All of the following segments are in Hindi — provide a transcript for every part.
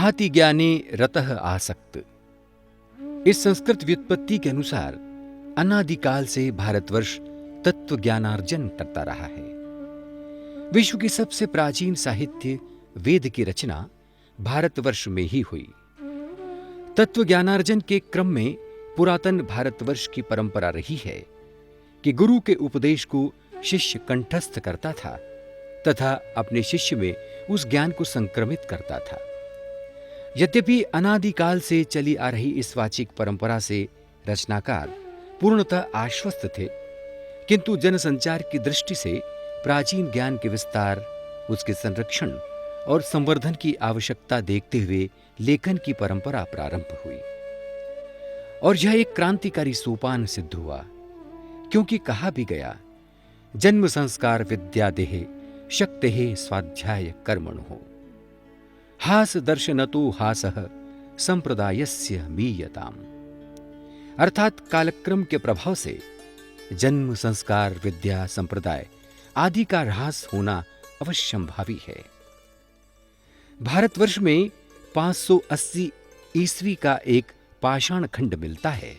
भाति ज्ञाने रतः आसक्त। इस संस्कृत व्युत्पत्ति के अनुसार अनादिकाल से भारतवर्ष तत्व ज्ञानार्जन करता रहा है। विश्व की सबसे प्राचीन साहित्य वेद की रचना भारतवर्ष में ही हुई। तत्व ज्ञानार्जन के क्रम में पुरातन भारतवर्ष की परंपरा रही है कि गुरु के उपदेश को शिष्य कंठस्थ करता था तथा अपने शिष्य में उस ज्ञान को संक्रमित करता था। यद्यपि अनादिकाल से चली आ रही इस वाचिक परंपरा से रचनाकार पूर्णतः आश्वस्त थे, किंतु जनसंचार की दृष्टि से प्राचीन ज्ञान के विस्तार, उसके संरक्षण और संवर्धन की आवश्यकता देखते हुए लेखन की परंपरा प्रारंभ हुई। और यह एक क्रांतिकारी सोपान सिद्ध हुआ, क्योंकि कहा भी गया, जन्म संस्कार विद्या देहे शक्ति स्वाध्याय कर्मणो हास दर्शनतो हासः संप्रदायस्य मीयताम। अर्थात कालक्रम के प्रभाव से जन्म संस्कार विद्या संप्रदाय आदि का ह्रास होना अवश्यंभावी है। भारतवर्ष में 580 ईस्वी का एक पाषाण खंड मिलता है,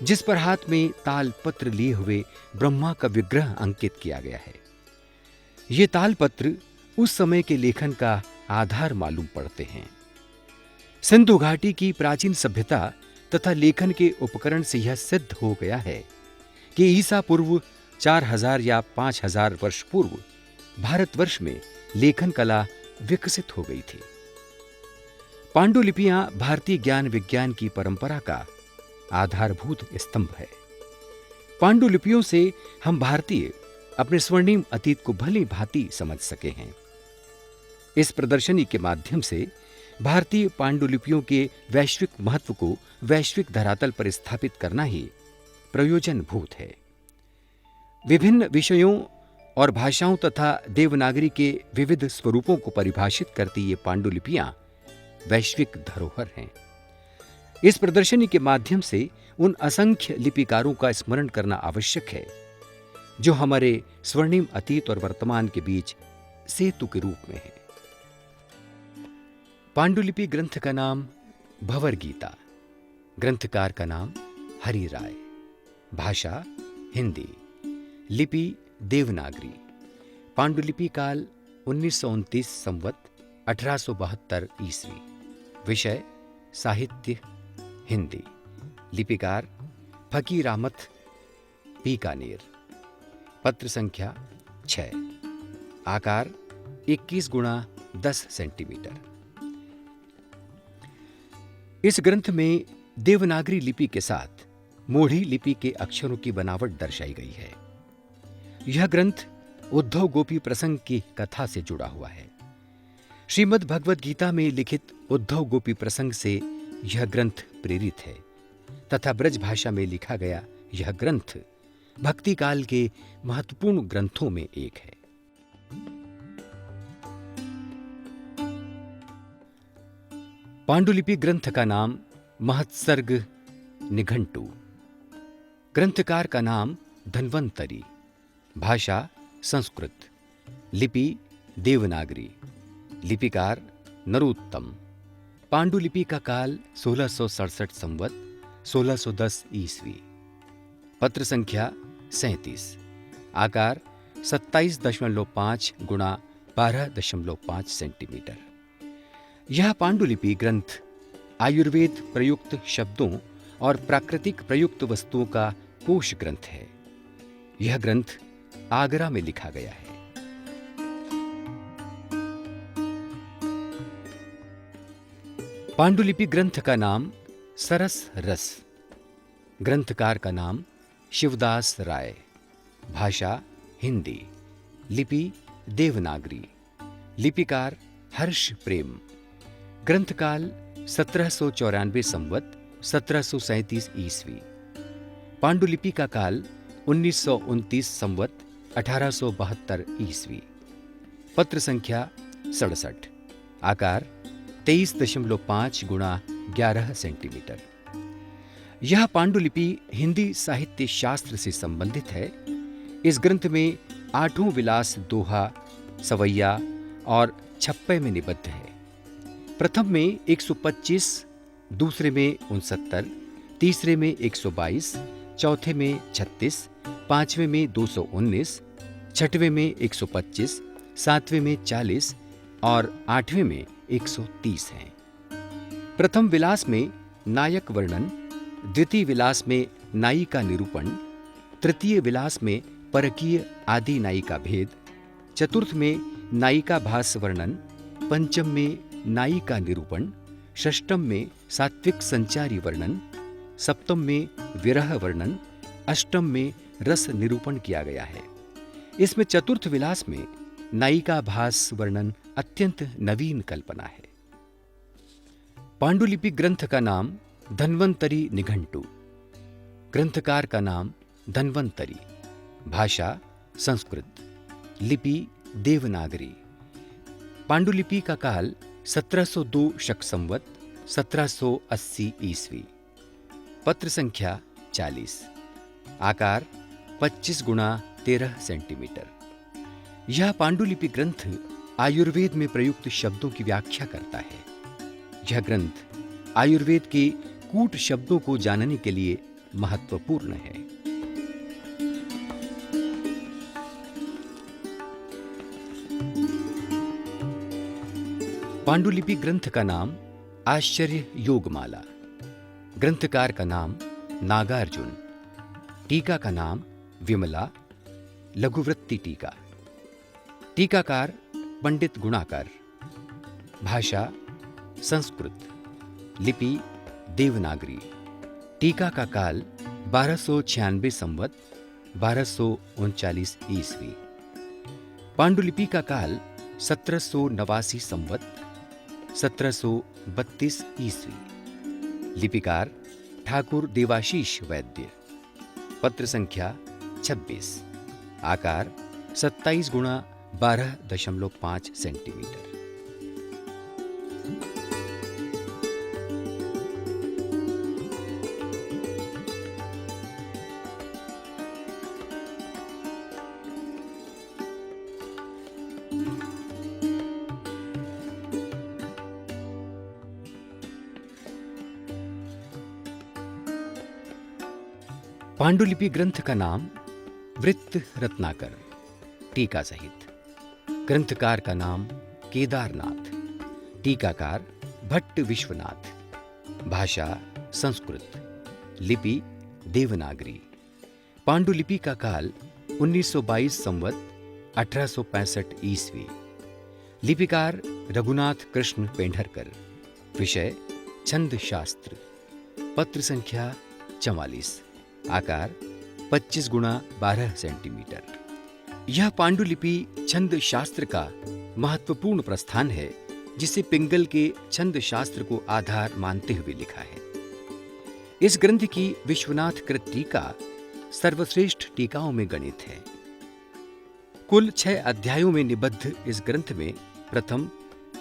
जिस पर हाथ में तालपत्र लिए हुए ब्रह्मा का विग्रह अंकित किया गया है। ये तालपत्र उस समय के लेखन का आधार मालूम पड़ते हैं। सिंधु घाटी की प्राचीन सभ्यता तथा लेखन के उपकरण से यह सिद्ध हो गया है कि ईसा पूर्व 4000 या 5000 वर्ष पूर्व भारतवर्ष में लेखन कला विकसित हो गई थी। पांडुलिपियां भारतीय ज्ञान विज्ञान की परंपरा का आधारभूत स्तंभ है। पांडुलिपियों से हम भारतीय अपने स्वर्णिम अतीत को भली भांति समझ सके हैं। इस प्रदर्शनी के माध्यम से भारतीय पांडुलिपियों के वैश्विक महत्व को वैश्विक धरातल पर स्थापित करना ही प्रयोजनभूत है। विभिन्न विषयों और भाषाओं तथा देवनागरी के विविध स्वरूपों को परिभाषित करती ये पांडुलिपियां वैश्विक धरोहर हैं। इस प्रदर्शनी के माध्यम से उन असंख्य लिपिकारों का स्मरण करना आवश्यक है जो हमारे स्वर्णिम अतीत और वर्तमान के बीच सेतु के रूप में है। पांडुलिपि ग्रंथ का नाम भंवर गीता, ग्रंथकार का नाम हरि राय, भाषा हिंदी, लिपि देवनागरी, पांडुलिपि काल 1929 संवत 1872 ईस्वी, विषय साहित्य हिंदी, लिपिकार फकीर अहमद बीकानेर, पत्र संख्या 6, आकार 21 गुणा 10 सेंटीमीटर। इस ग्रंथ में देवनागरी लिपि के साथ मोढ़ी लिपि के अक्षरों की बनावट दर्शाई गई है। यह ग्रंथ उद्धव गोपी प्रसंग की कथा से जुड़ा हुआ है। श्रीमद् भगवद गीता में लिखित उद्धव गोपी प्रसंग से यह ग्रंथ प्रेरित है तथा ब्रज भाषा में लिखा गया यह ग्रंथ भक्ति काल के महत्वपूर्ण ग्रंथों में एक है। पांडुलिपि ग्रंथ का नाम महत्सर्ग निघंटु, ग्रंथकार का नाम धन्वंतरी, भाषा संस्कृत, लिपि देवनागरी, लिपिकार नरोत्तम। पांडुलिपि का काल 1667 संवत 1610 ईस्वी, पत्र संख्या 37, आकार 27.5 गुणा 12.5 सेंटीमीटर। यह पांडुलिपि ग्रंथ आयुर्वेद प्रयुक्त शब्दों और प्राकृतिक प्रयुक्त वस्तुओं का कोश ग्रंथ है। यह ग्रंथ आगरा में लिखा गया है। पांडुलिपि ग्रंथ का नाम सरस रस, ग्रंथकार का नाम शिवदास राय, भाषा हिंदी, लिपि देवनागरी, लिपिकार हर्ष प्रेम, ग्रंथकाल 1794 संवत 1737 ईस्वी, पांडुलिपि का काल 1929 संवत 1872 ईस्वी, पत्र संख्या 67, आकार 23.5 गुणा 11 सेंटीमीटर। यह पांडुलिपि हिंदी साहित्य शास्त्र से संबंधित है। इस ग्रंथ में 8 विलास दोहा, सवैया और छप्पे में निबद्ध है प्रथम में 125, दूसरे में 69, तीसरे में 122, चौथे में 36, पांचवें में 219, छठवें में 125, सातवें में 40 और आठवें में 130 हैं। प्रथम विलास में नायक वर्णन, द्वितीय विलास में नायिका निरूपण, तृतीय विलास में परकीय आदि नायिका भेद, चतुर्थ में नायिका भास वर्णन, पंचम में नायिका निरूपण, षष्ठम में सात्विक संचारी वर्णन, सप्तम में विरह वर्णन, अष्टम में रस निरूपण किया गया है। इसमें चतुर्थ विलास में नायिका भास वर्णन अत्यंत नवीन कल्पना है। पांडुलिपि ग्रंथ का नाम धन्वंतरी निघंटु, ग्रंथकार का नाम धन्वंतरी, भाषा संस्कृत, लिपि देवनागरी। पांडुलिपि का काल 1702 शक संवत 1780 ईस्वी। पत्र संख्या 40, आकार 25 गुणा 13 सेंटीमीटर। यह पांडुलिपि ग्रंथ आयुर्वेद में प्रयुक्त शब्दों की व्याख्या करता है। यह ग्रंथ आयुर्वेद के कूट शब्दों को जानने के लिए महत्वपूर्ण है। पांडुलिपि ग्रंथ का नाम आश्चर्य योगमाला, ग्रंथकार का नाम नागार्जुन, टीका का नाम विमला, लघुवृत्ति टीका, टीकाकार पंडित गुणाकर, भाषा संस्कृत, लिपि देवनागरी। टीका का काल 1296 संवत 1239 ईस्वी। पांडुलिपि का काल 1789 संवत 1732 ईस्वी। लिपिकार ठाकुर देवाशीष वैद्य। पत्र संख्या 26, आकार 27 गुणा 12.5 सेंटीमीटर। पांडुलिपि ग्रंथ का नाम वृत्त रत्नाकर, टीका सहित। ग्रंथकार का नाम केदारनाथ, टीकाकार भट्ट विश्वनाथ, भाषा संस्कृत, लिपि देवनागरी। पांडुलिपि का काल 1922 संवत 1865 ईस्वी। लिपिकार रघुनाथ कृष्ण पेंढरकर। विषय छंद शास्त्र। पत्र संख्या 44, आकार 25 गुणा 12 सेंटीमीटर। यह पांडुलिपि छंद शास्त्र का महत्वपूर्ण प्रस्थान है, जिसे पिंगल के छंद शास्त्र को आधार मानते हुए लिखा है। इस ग्रंथ की विश्वनाथ कृत टीका सर्वश्रेष्ठ टीकाओं में गणित है। कुल 6 अध्यायों में निबद्ध इस ग्रंथ में प्रथम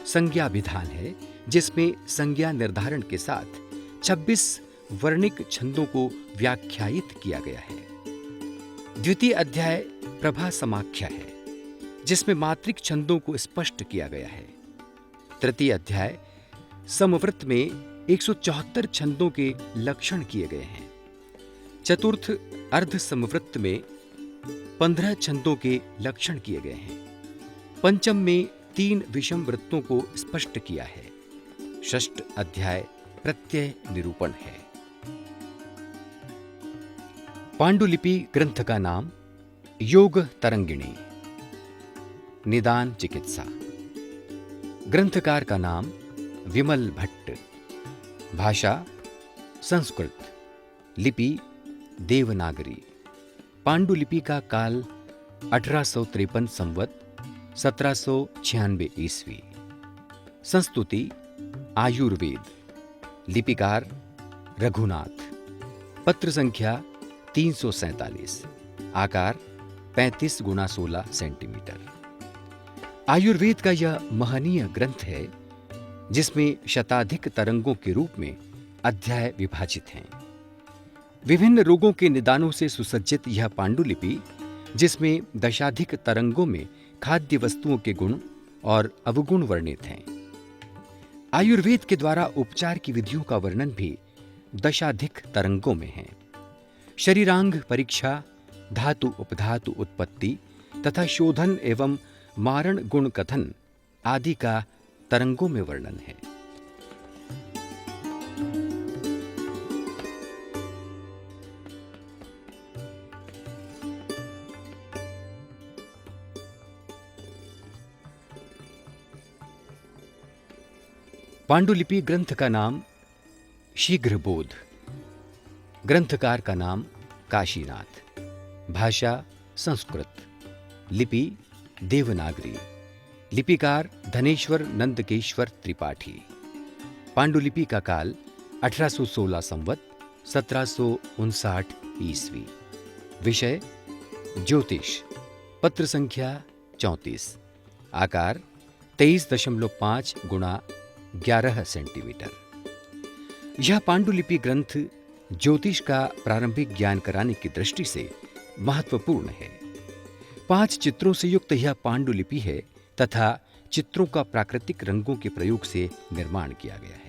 संज्ञा विधान है, जिसमें संज्ञा निर्धारण के साथ 26 वर्णिक छंदों को व्याख्यायित किया गया है। द्वितीय अध्याय प्रभा समाख्या है, जिसमें मात्रिक छंदों को स्पष्ट किया गया है। तृतीय अध्याय समवृत्त में 174 छंदों के लक्षण किए गए हैं। चतुर्थ अर्ध समवृत्त में 15 छंदों के लक्षण किए गए हैं। पंचम में 3 विषम वृत्तों को स्पष्ट किया है। षष्ठ अध्याय प्रत्यय निरूपण है। पांडुलिपि ग्रंथ का नाम योग तरंगिणी, निदान चिकित्सा। ग्रंथकार का नाम विमल भट्ट, भाषा संस्कृत, लिपि देवनागरी। पांडुलिपि का काल 1853 संवत 1796 ईस्वी। संस्तुति आयुर्वेद। लिपिकार रघुनाथ। पत्र संख्या 347, आकार 35 गुणा 16 सेंटीमीटर। आयुर्वेद का यह महनीय ग्रंथ है, जिसमें शताधिक तरंगों के रूप में अध्याय विभाजित हैं। विभिन्न रोगों के निदानों से सुसज्जित यह पांडुलिपि, जिसमें दशाधिक तरंगों में खाद्य वस्तुओं के गुण और अवगुण वर्णित हैं। आयुर्वेद के द्वारा उपचार की विधियों का वर्णन भी दशाधिक तरंगों में है। शरीरांग परीक्षा, धातु उपधातु उत्पत्ति तथा शोधन एवं मारण गुण कथन आदि का तरंगों में वर्णन है। पांडुलिपि ग्रंथ का नाम शीघ्रबोध, ग्रंथकार का नाम काशीनाथ, भाषा संस्कृत, लिपि देवनागरी, लिपिकार धनेश्वर नंदकेश्वर त्रिपाठी। पांडुलिपि का काल 1816 संवत 1759 ईस्वी। विषय ज्योतिष, पत्र संख्या 34, आकार 23.5 गुणा 11 सेंटीमीटर। यह पांडुलिपि ग्रंथ ज्योतिष का प्रारंभिक ज्ञान कराने की दृष्टि से महत्वपूर्ण है। 5 चित्रों से युक्त यह पांडुलिपि है तथा चित्रों का प्राकृतिक रंगों के प्रयोग से निर्माण किया गया है।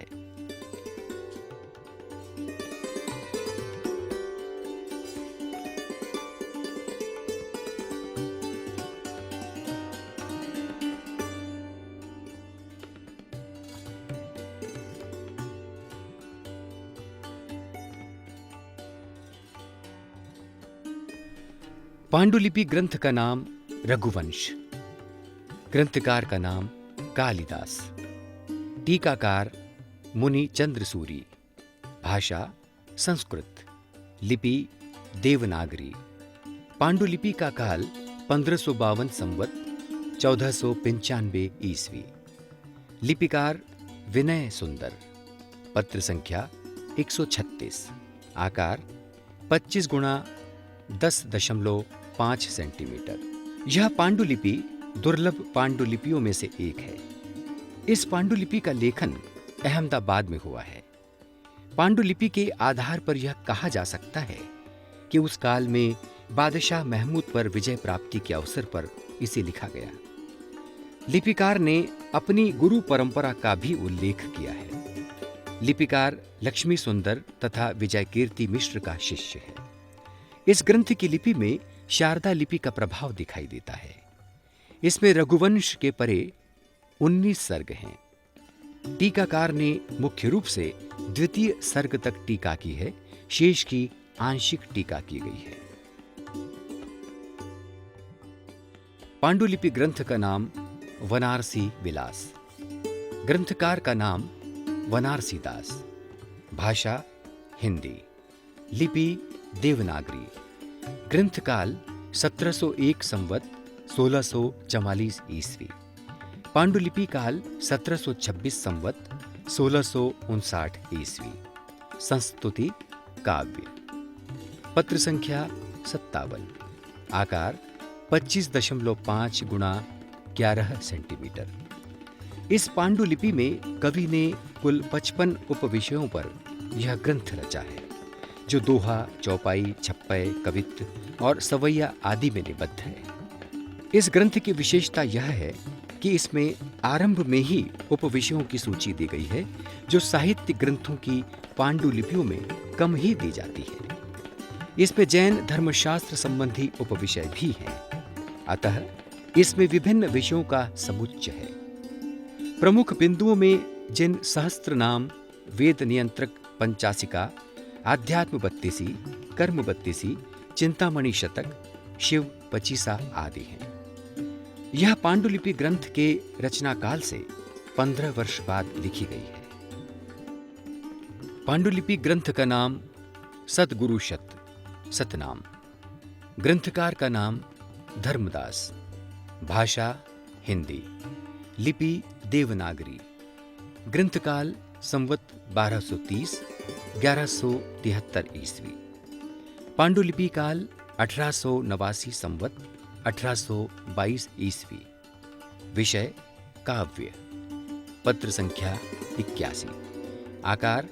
पांडुलिपि ग्रंथ का नाम रघुवंश, ग्रंथकार का नाम कालिदास, टीकाकार मुनि चंद्रसूरी, भाषा संस्कृत, लिपि देवनागरी। पांडुलिपि का काल 1552 संवत 1495 ईस्वी। लिपिकार विनय सुंदर, पत्र संख्या 136, आकार 25 गुणा 10.5 सेंटीमीटर। यह पांडुलिपि दुर्लभ पांडुलिपियों में से एक है। इस पांडुलिपि का लेखन अहमदाबाद में हुआ है। पांडुलिपि के आधार पर यह कहा जा सकता है कि उस काल में बादशाह महमूद पर विजय प्राप्ति के अवसर पर इसे लिखा गया। लिपिकार ने अपनी गुरु परंपरा का भी उल्लेख किया है। लिपिकार लक्ष्मी सुंदर तथा विजय कीर्ति मिश्र का शिष्य है। इस ग्रंथ की लिपि में शारदा लिपि का प्रभाव दिखाई देता है। इसमें रघुवंश के परे 19 सर्ग हैं। टीकाकार ने मुख्य रूप से द्वितीय सर्ग तक टीका की है, शेष की आंशिक टीका की गई है। पांडुलिपि ग्रंथ का नाम वनारसी विलास, ग्रंथकार का नाम वनारसी दास, भाषा हिंदी, लिपि देवनागरी। ग्रंथकाल 1701 संवत 1644 ईस्वी। पांडुलिपि काल 1726 संवत 1659 ईस्वी। संस्तुति काव्य, पत्र संख्या 57, आकार 25.5 गुणा 11 सेंटीमीटर। इस पांडुलिपि में कवि ने कुल 55 उपविषयों पर यह ग्रंथ रचा है, जो दोहा, चौपाई, छप्पय, कवित्व और सवैया आदि में निबद्ध है। इस ग्रंथ की विशेषता यह है कि इसमें आरंभ में ही उपविषयों की सूची दी गई है, जो साहित्य ग्रंथों की पांडुलिपियों में कम ही दी जाती है। इसमें जैन धर्मशास्त्र संबंधी उपविषय भी हैं, अतः इसमें विभिन्न विषयों का समुच्चय है। प्रमुख बिंदुओं में जिन सहस्त्र नाम, वेद नियंत्रक पंचासिका, आध्यात्म बत्तीसी, कर्म बत्तीसी, चिंतामणि शतक, शिव पचीसा आदि हैं। यह पांडुलिपि ग्रंथ के रचना काल से 15 वर्ष बाद लिखी गई है। पांडुलिपि ग्रंथ का नाम सतगुरुशत, सतनाम, ग्रंथकार का नाम धर्मदास, भाषा हिंदी, लिपि देवनागरी। ग्रंथकाल संवत 1230 1173 ईस्वी। पांडुलिपि काल 1889 संवत 1822 ईस्वी। विषय काव्य, पत्र संख्या 81, आकार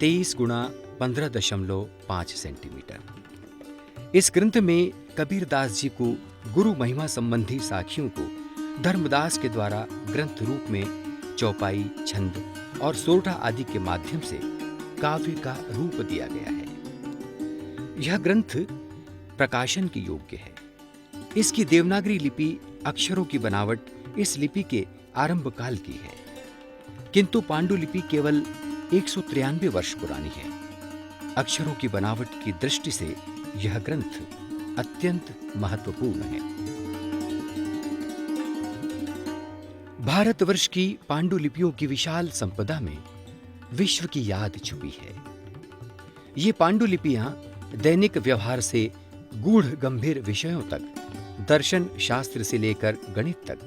23 गुणा 15.5 सेंटीमीटर। इस ग्रंथ में कबीरदास जी को गुरु महिमा संबंधी साखियों को धर्मदास के द्वारा ग्रंथ रूप में चौपाई, छंद और सोरठा आदि के माध्यम से काव्य का रूप दिया गया है। यह ग्रंथ प्रकाशन के योग्य है। इसकी देवनागरी लिपि अक्षरों की बनावट इस लिपि के आरंभ काल की है, किंतु पांडुलिपि केवल 193 वर्ष पुरानी है। अक्षरों की बनावट की दृष्टि से यह ग्रंथ अत्यंत महत्वपूर्ण है। भारतवर्ष की पांडुलिपियों की विशाल संपदा में विश्व की याद छुपी है। ये पांडुलिपियां दैनिक व्यवहार से गूढ़ गंभीर विषयों तक, दर्शन शास्त्र से लेकर गणित तक,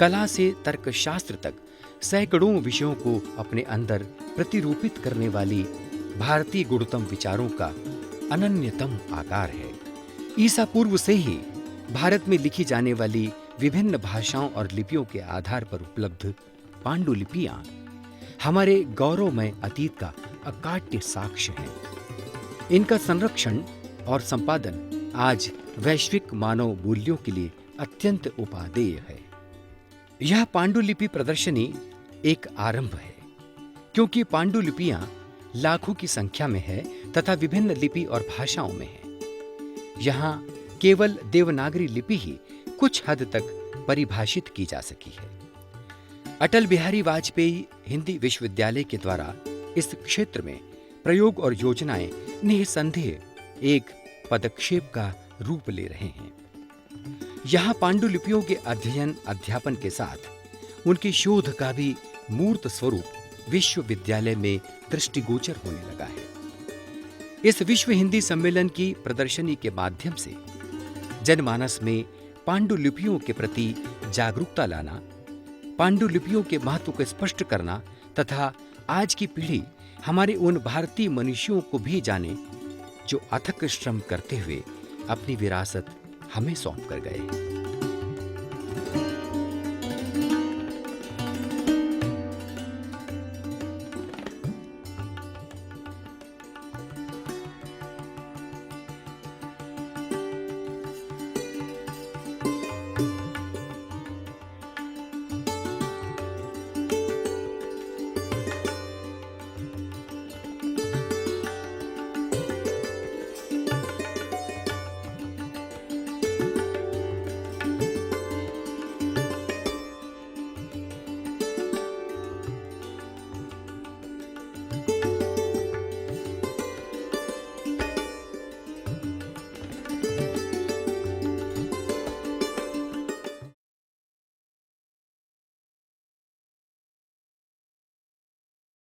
कला से तर्कशास्त्र तक सैकड़ों विषयों को अपने अंदर प्रतिरूपित करने वाली भारतीय गुणतम विचारों का अनन्यतम आकार है। ईसा पूर्व से ही भारत में लिखी जाने वाली विभिन्न भाषाओं और लिपियों के आधार पर उपलब्ध पांडुलिपियां हमारे गौरवमय अतीत का अकाट्य साक्ष्य हैं। इनका संरक्षण और संपादन आज वैश्विक मानव मूल्यों के लिए अत्यंत उपादेय है। यह पांडुलिपि प्रदर्शनी एक आरंभ है, क्योंकि पांडुलिपियां लाखों की संख्या में है तथा विभिन्न लिपि और भाषाओं में है। यहां केवल देवनागरी लिपि ही कुछ हद तक परिभाषित की जा सकी है। अटल बिहारी वाजपेयी हिंदी विश्वविद्यालय के द्वारा इस क्षेत्र में प्रयोग और योजनाएं निःसंदेह एक पदक्षेप का रूप ले रहे हैं। यहां पांडुलिपियों के अध्ययन अध्यापन के साथ उनकी शोध का भी मूर्त स्वरूप विश्वविद्यालय में दृष्टिगोचर होने लगा है। इस विश्व हिंदी सम्मेलन की प्रदर्शनी के माध्यम से जनमानस में पांडुलिपियों के प्रति जागरूकता लाना, पांडुलिपियों के महत्व को स्पष्ट करना तथा आज की पीढ़ी हमारे उन भारतीय मनुष्यों को भी जाने जो अथक श्रम करते हुए अपनी विरासत हमें सौंप कर गए।